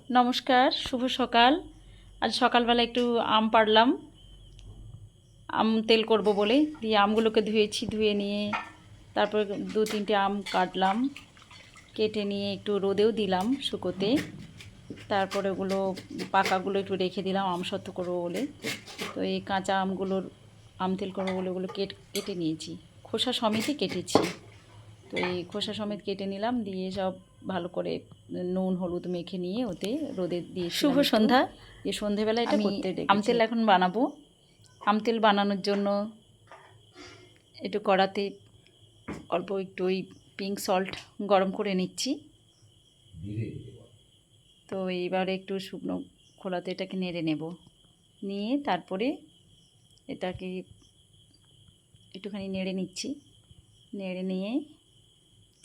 নমস্কার, শুভ সকাল। আজ সকালবেলা একটু আম পাড়লাম, আম তেল করব বলে। দিয়ে আমগুলোকে ধুয়েছি, ধুয়ে নিয়ে তারপর দু তিনটে আম কাটলাম, কেটে নিয়ে একটু রোদেও দিলাম শুকোতে। তারপরে ওগুলো পাকাগুলো একটু রেখে দিলাম আমসত্ত্ব করবো বলে। তো এই কাঁচা আমগুলোর আম তেল করবো বলে ওগুলো কেটে নিয়েছি, খোসা সমেতই কেটেছি। তো এই খোসা সমেত কেটে নিলাম, দিয়ে সব ভালো করে নুন হলুদ মেখে নিয়ে ওতে রোদে দিয়ে শুভ সন্ধ্যা। দিয়ে সন্ধেবেলা এটা করতে রেখেছি। আম তেল এখন বানাবো। আম তেল বানানোর জন্য একটু কড়াতে অল্প একটু ওই পিঙ্ক সল্ট গরম করে নিচ্ছি। তো এইবারে একটু শুকনো খোলাতে এটাকে নেড়ে নেব, নিয়ে তারপরে এটাকে একটুখানি নেড়ে নিচ্ছি। নেড়ে নিয়ে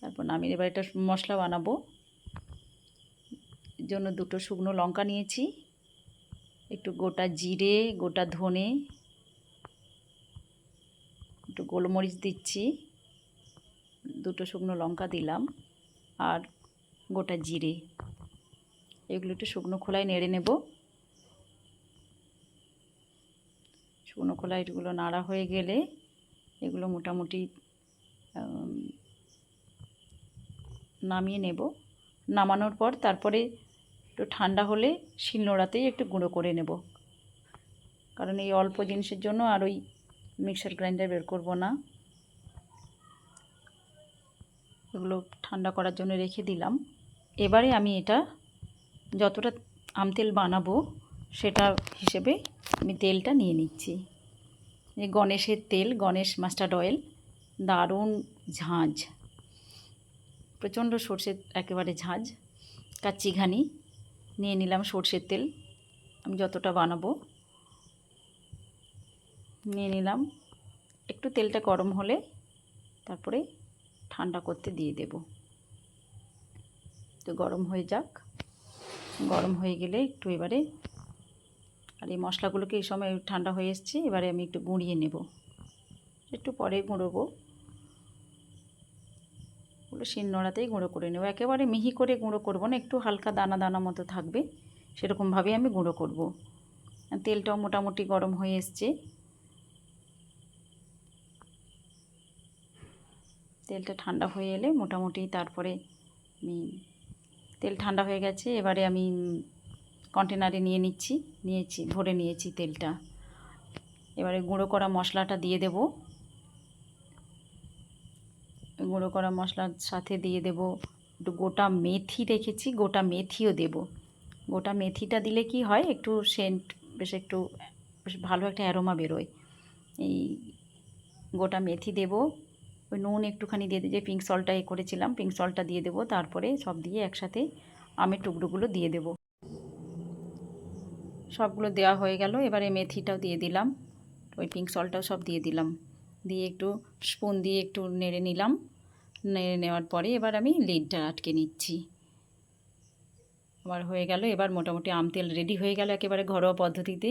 তারপর নামিয়ে এবার এটা মশলা বানাবো। এর জন্য দুটো শুকনো লঙ্কা নিয়েছি, একটু গোটা জিরে, গোটা ধনে, একটু গোলমরিচ দিচ্ছি, দুটো শুকনো লঙ্কা দিলাম, আর গোটা জিরে। এগুলো একটু শুকনো খোলায় নেড়ে নেব। শুকনো খোলায় এগুলো নাড়া হয়ে গেলে এগুলো মোটামুটি নামিয়ে নেব। নামানোর পর তারপরে একটু ঠান্ডা হলে শিলনোড়াতেই একটু গুঁড়ো করে নেব, কারণ এই অল্প জিনিসের জন্য আর ওই মিক্সার গ্রাইন্ডার বের করব না। এগুলো ঠান্ডা করার জন্য রেখে দিলাম। এবারে আমি এটা যতটা আম তেল বানাবো সেটা হিসেবে আমি তেলটা নিয়ে নিচ্ছি। এই গণেশের তেল, গণেশ মাস্টার্ড অয়েল, দারুণ ঝাঁঝ, প্রচণ্ড সর্ষের একেবারে ঝাঁঝ। কাচ্চি ঘানি নিয়ে নিলাম সর্ষের তেল, আমি যতটা বানাবো নিয়ে নিলাম। একটু তেলটা গরম হলে তারপরে ঠান্ডা করতে দিয়ে দেব। তো গরম হয়ে যাক, গরম হয়ে গেলে একটু এবারে, আর এই মশলাগুলোকে এই সময় ঠান্ডা হয়ে এসছে, এবারে আমি একটু গুঁড়িয়ে নেব। একটু পরে গুঁড়োবো, ওগুলো শিলনোড়াতেই গুঁড়ো করে নেব। একেবারে মিহি করে গুঁড়ো করব না, একটু হালকা দানা দানা মতো থাকবে, সেরকমভাবেই আমি গুঁড়ো করব। তেলটাও মোটামুটি গরম হয়ে এসছে। তেলটা ঠান্ডা হয়ে এলে মোটামুটি তারপরে আমি, তেল ঠান্ডা হয়ে গেছে, এবারে আমি কন্টেনারে নিয়েছি ভরে নিয়েছি তেলটা। এবারে গুঁড়ো করা মশলাটা দিয়ে দেব। গুঁড়ো করা মশলার সাথে দিয়ে দেব একটু গোটা মেথি রেখেছি, গোটা মেথিও দেব। গোটা মেথিটা দিলে কি হয়, একটু সেন্ট বেশ ভালো একটা অ্যারোমা বেরোয়। এই গোটা মেথি দেব। ওই নুন একটুখানি দিয়ে যে পিঙ্ক সল্টটা করেছিলাম, পিঙ্ক সল্টটা দিয়ে দেবো। তারপরে সব দিয়ে একসাথে আমের টুকরোগুলো দিয়ে দেব। সবগুলো দেওয়া হয়ে গেল, এবারে মেথিটাও দিয়ে দিলাম, ওই পিঙ্ক সল্টটাও সব দিয়ে দিলাম। দিয়ে একটু স্পুন দিয়ে একটু নেড়ে নিলাম। নেড়ে নেওয়ার পরে এবার আমি লিডটা আটকে নিচ্ছি। আমার হয়ে গেল। এবার মোটামুটি আম তেল রেডি হয়ে গেল একেবারে ঘরোয়া পদ্ধতিতে।